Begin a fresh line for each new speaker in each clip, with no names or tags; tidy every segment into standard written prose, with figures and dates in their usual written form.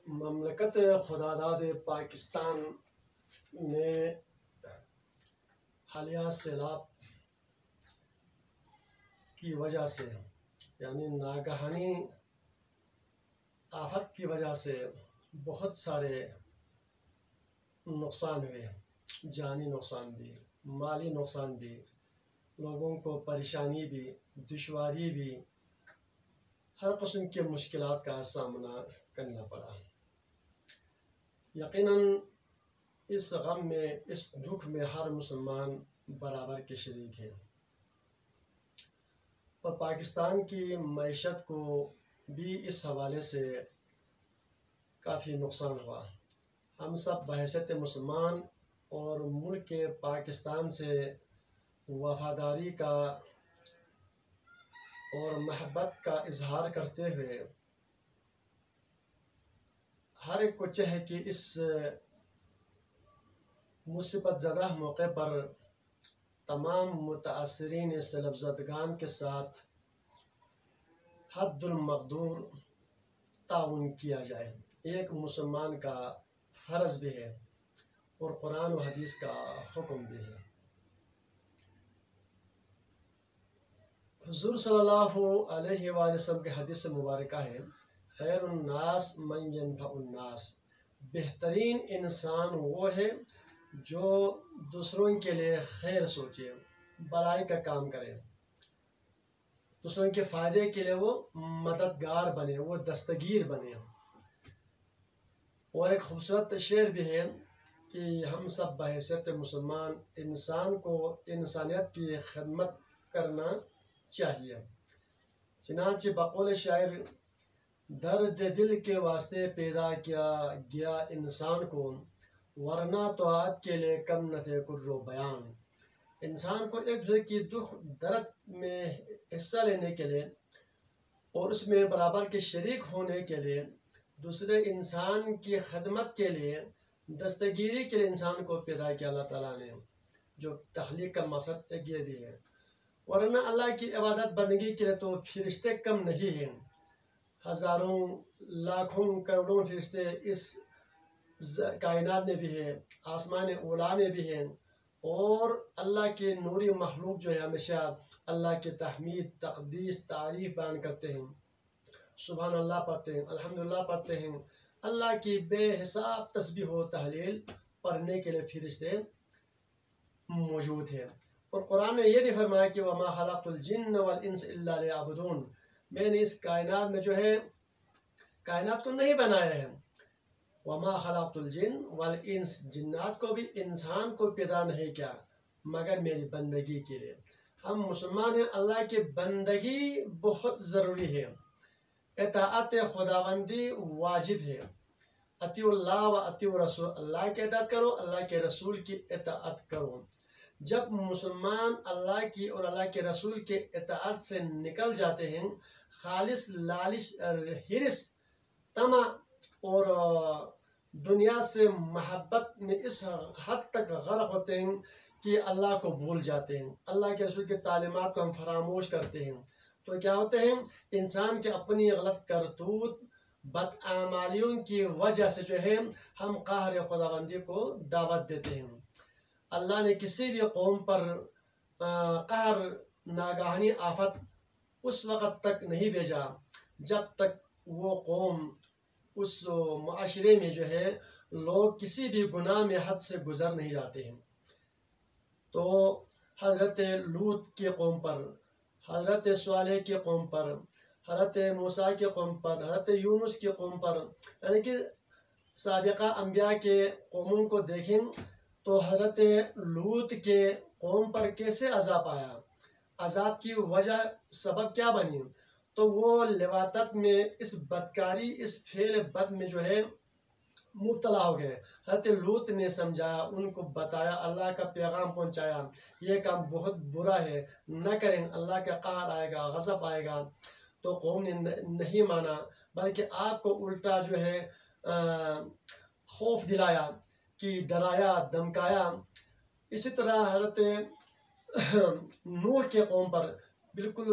مملکت خداداد پاکستان میں حالیہ سیلاب کی وجہ سے یعنی ناگہانی آفت کی وجہ سے بہت سارے نقصان ہوئے، جانی نقصان بھی، مالی نقصان بھی، لوگوں کو پریشانی بھی، دشواری بھی، ہر قسم کے مشکلات کا سامنا کرنا پڑا۔ یقیناً اس غم میں، اس دکھ میں ہر مسلمان برابر کے شریک ہے، اور پاکستان کی معیشت کو بھی اس حوالے سے کافی نقصان ہوا۔ ہم سب بحیثیت مسلمان اور ملک پاکستان سے وفاداری کا اور محبت کا اظہار کرتے ہوئے ہر ایک کو چاہے کہ اس مصیبت زدہ موقع پر تمام متاثرین سیلاب زدگان کے ساتھ حد المقدور تعاون کیا جائے۔ ایک مسلمان کا فرض بھی ہے اور قرآن و حدیث کا حکم بھی ہے۔ حضور صلی اللہ علیہ وآلہ وسلم کے حدیث مبارکہ ہے، خیر الناس من ینفع الناس، بہترین انسان وہ ہے جو دوسروں کے لیے خیر سوچے، بھلائی کا کام کرے، دوسروں کے فائدے کے لیے وہ مددگار بنے، وہ دستگیر بنے۔ اور ایک خوبصورت شعر بھی ہے کہ ہم سب بحیثیت مسلمان انسان کو انسانیت کی خدمت کرنا چاہیے۔ چنانچہ بقول شاعر، درد دل کے واسطے پیدا کیا گیا انسان کو، ورنہ طاعت کے لیے کم نہ تھے کرو بیان۔ انسان کو ایک دوسرے کی دکھ درد میں حصہ لینے کے لیے اور اس میں برابر کے شریک ہونے کے لیے، دوسرے انسان کی خدمت کے لیے، دستگیری کے لیے انسان کو پیدا کیا اللہ تعالیٰ نے، جو تخلیق کا مقصد ایک یہ بھی ہے۔ ورنہ اللہ کی عبادت بندگی کے لیے تو فرشتے کم نہیں ہیں، ہزاروں لاکھوں کروڑوں فرشتے اس کائنات میں بھی ہیں، آسمان اولیٰ میں بھی ہیں، اور اللہ کے نوری مخلوق جو ہے ہمیشہ اللہ کی تحمید، تقدیس، تعریف بیان کرتے ہیں، سبحان اللہ پڑھتے ہیں، الحمدللہ پڑھتے ہیں۔ اللہ کی بے حساب تسبیح و تحلیل پڑھنے کے لیے فرشتے موجود ہیں۔ اور قرآن نے یہ بھی فرمایا کہ وَمَا خَلَقْتُ الْجِنَّ وَالْإِنسَ إِلَّا لِيَعْبُدُونَ، میں نے اس کائنات میں جو ہے کائنات کو نہیں بنایا ہے۔ وَمَا خَلَقْتُ الْجِنَّ وَالْإِنسَ، جنات کو بھی انسان کو پیدا نہیں کیا مگر میری بندگی کے لیے۔ ہم مسلمان ہیں، اللہ کی بندگی بہت ضروری ہے، اطاعت خداوندی واجب ہے۔ اطیعوا اللہ و اطیعوا الرسول، اللہ کی اطاعت کرو، اللہ کے رسول کی اطاعت کرو۔ جب مسلمان اللہ کی اور اللہ کے رسول کے اطاعت سے نکل جاتے ہیں، خالص لالچ، حرص، طمع اور دنیا سے محبت میں اس حد تک غرق ہوتے ہیں کہ اللہ کو بھول جاتے ہیں، اللہ کے رسول کی تعلیمات کو ہم فراموش کرتے ہیں، تو کیا ہوتے ہیں؟ انسان کے اپنی غلط کرتوت، بدعمالیوں کی وجہ سے جو ہے ہم قہر خداوندی کو دعوت دیتے ہیں۔ اللہ نے کسی بھی قوم پر قہر، ناگہانی آفت اس وقت تک نہیں بھیجا جب تک وہ قوم، اس معاشرے میں جو ہے لوگ کسی بھی گناہ میں حد سے گزر نہیں جاتے ہیں۔ تو حضرت لوط کی قوم پر، حضرت صالح کی قوم پر، حضرت موسیٰ کی قوم پر، حضرت یونس کی قوم پر، یعنی کہ سابقہ انبیاء کے قوموں کو دیکھیں تو حضرت لوط کے قوم پر کیسے عذاب آیا، عذاب کی وجہ سبب کیا بنی؟ تو وہ لواطت میں، اس بدکاری، اس فعل بد میں جو ہے مبتلا ہو گئے۔ حضرت لوط نے سمجھایا، ان کو بتایا، اللہ کا پیغام پہنچایا، یہ کام بہت برا ہے، نہ کریں، اللہ کا قہر آئے گا، غضب آئے گا۔ تو قوم نے نہیں مانا، بلکہ آپ کو الٹا جو ہے خوف دلایا، کہ ڈرایا، دھمکایا۔ اسی طرح حضرت نوح کے قوم پر بالکل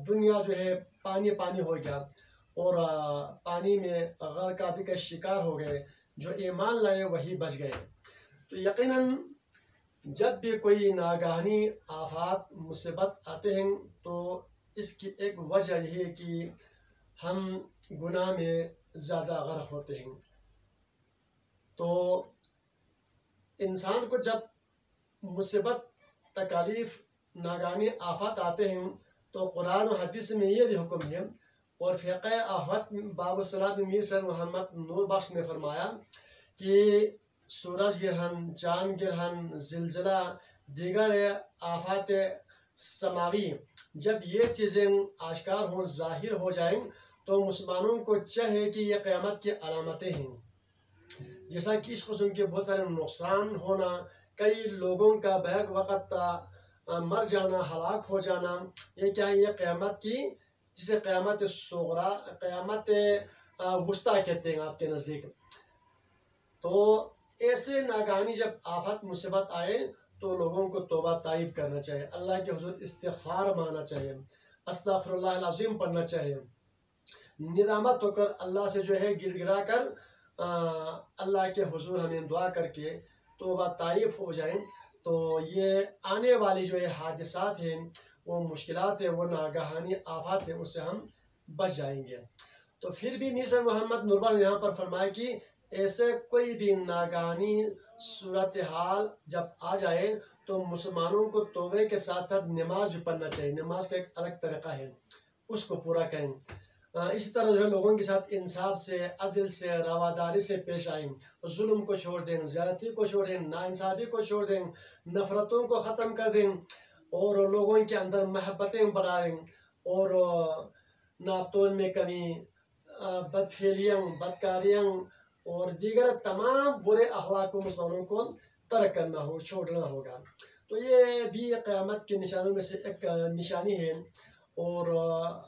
دنیا جو ہے پانی پانی ہو گیا، اور پانی میں غرق آبی کا شکار ہو گئے، جو ایمان لائے وہی بچ گئے۔ تو یقیناً جب بھی کوئی ناگہانی آفات مصیبت آتے ہیں تو اس کی ایک وجہ یہ ہے کہ ہم گناہ میں زیادہ غرق ہوتے ہیں۔ تو انسان کو جب مصیبت، تکالیف، ناگہانی آفات آتے ہیں تو قرآن و حدیث میں یہ بھی حکم ہے، اور فقہ آفت باب الصلاۃ میں میر سید محمد نور بخش نے فرمایا کہ سورج گرہن، چاند گرہن، زلزلہ، دیگر آفات سماوی، جب یہ چیزیں آشکار ہوں، ظاہر ہو جائیں تو مسلمانوں کو چاہے کہ یہ قیامت کی علامتیں ہیں۔ جیسا کہ اس قسم کے بہت سارے نقصان ہونا، کئی لوگوں کا بیک وقت مر جانا، ہلاک ہو جانا، یہ کیا ہے؟ یہ قیامت کی، جسے قیامت صغریٰ، قیامت وسطیٰ کہتے ہیں آپ کے نزدیک۔ تو ایسے ناگہانی جب آفت مصیبت آئے تو لوگوں کو توبہ طائب کرنا چاہیے، اللہ کے حضور استغفار مانگنا چاہیے، استغفر اللہ العظیم پڑھنا چاہیے، ندامت ہو کر اللہ سے جو ہے گر گرا کر اللہ کے حضور ہمیں دعا کر کے توبہ طائب ہو جائیں تو یہ آنے والی جو یہ حادثات ہیں، وہ مشکلات ہیں، وہ ناگہانی آفات ہیں، اس سے ہم بچ جائیں گے۔ تو پھر بھی میر سید محمد نوربخش نے یہاں پر فرمایا کہ ایسے کوئی بھی ناگہانی صورتحال جب آ جائے تو مسلمانوں کو توبے کے ساتھ ساتھ نماز بھی پڑھنا چاہیے۔ نماز کا ایک الگ طریقہ ہے، اس کو پورا کریں۔ اسی طرح جو ہے لوگوں کے ساتھ انصاف سے، عدل سے، رواداری سے پیش آئیں، ظلم کو چھوڑ دیں، زیادتی کو چھوڑ دیں، ناانصافی کو چھوڑ دیں، نفرتوں کو ختم کر دیں، اور لوگوں کے اندر محبتیں بڑھائیں، اور ناپ تول میں کمی، بدفعلیاں، بدکاریاں اور دیگر تمام برے اخلاق کو مسلمانوں کو ترک کرنا ہو، چھوڑنا ہوگا۔ تو یہ بھی قیامت کے نشانوں میں سے ایک نشانی ہے، اور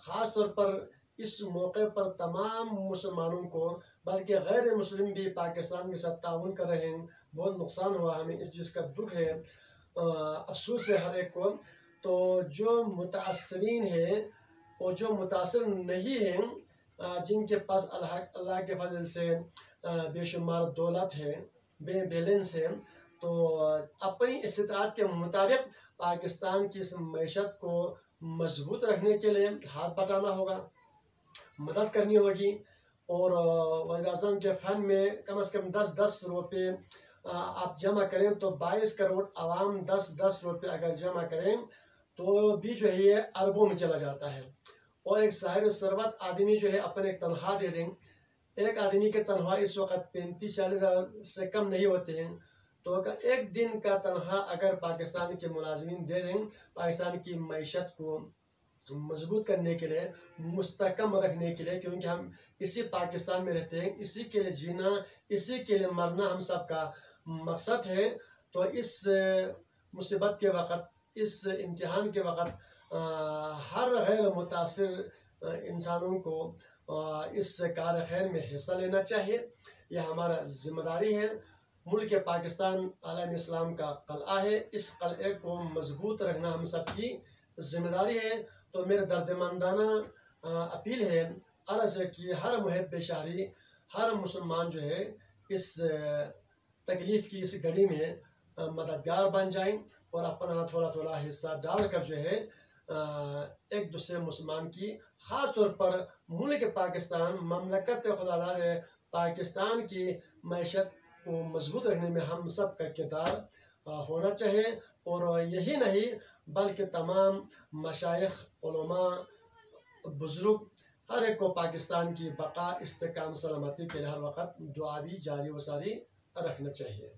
خاص طور پر اس موقع پر تمام مسلمانوں کو، بلکہ غیر مسلم بھی پاکستان کے ساتھ تعاون کر رہے ہیں۔ بہت نقصان ہوا ہمیں، اس چیز کا دکھ ہے، افسوس ہے ہر ایک کو۔ تو جو متاثرین ہیں اور جو متاثر نہیں ہیں، جن کے پاس اللہ کے فضل سے بے شمار دولت ہے، بے بیلنس ہے، تو اپنی استطاعت کے مطابق پاکستان کی اس معیشت کو مضبوط رکھنے کے لیے ہاتھ بٹانا ہوگا، مدد کرنی ہوگی، اور وزیر اعظم کے فنڈ میں کم از کم 10 روپے آپ جمع کریں تو 22 کروڑ عوام 10 روپے اگر جمع کریں تو بھی جو ہے یہ اربوں میں چلا جاتا ہے۔ اور ایک صاحب ثروت آدمی جو ہے اپنے ایک تنخواہ دے دیں، ایک آدمی کے تنخواہ اس وقت 35-40 ہزار سے کم نہیں ہوتے ہیں، تو اگر ایک دن کا تنخواہ اگر پاکستان کے ملازمین دے دیں، پاکستان کی معیشت کو مضبوط کرنے کے لیے، مستحکم رکھنے کے لیے، کیونکہ ہم اسی پاکستان میں رہتے ہیں، اسی کے لیے جینا، اسی کے لیے مرنا ہم سب کا مقصد ہے، تو اس مصیبت کے وقت، اس امتحان کے وقت ہر غیر متاثر انسانوں کو اس کار خیر میں حصہ لینا چاہیے۔ یہ ہمارا ذمہ داری ہے۔ ملک پاکستان عالم اسلام کا قلعہ ہے، اس قلعے کو مضبوط رکھنا ہم سب کی ذمہ داری ہے۔ تو میرے دردمندانہ اپیل ہے، عرض ہے کہ ہر محب شہری، ہر مسلمان جو ہے اس تکلیف کی اس گھڑی میں مددگار بن جائیں، اور اپنا تھوڑا تھوڑا حصہ ڈال کر جو ہے ایک دوسرے مسلمان کی، خاص طور پر ملک پاکستان، مملکت خداداد پاکستان کی معیشت کو مضبوط رکھنے میں ہم سب کا کردار ہونا چاہیے۔ اور یہی نہیں بلکہ تمام مشائخ، علماء، بزرگ، ہر ایک کو پاکستان کی بقا، استحکام، سلامتی کے لیے ہر وقت دعا بھی جاری و ساری رکھنا چاہیے۔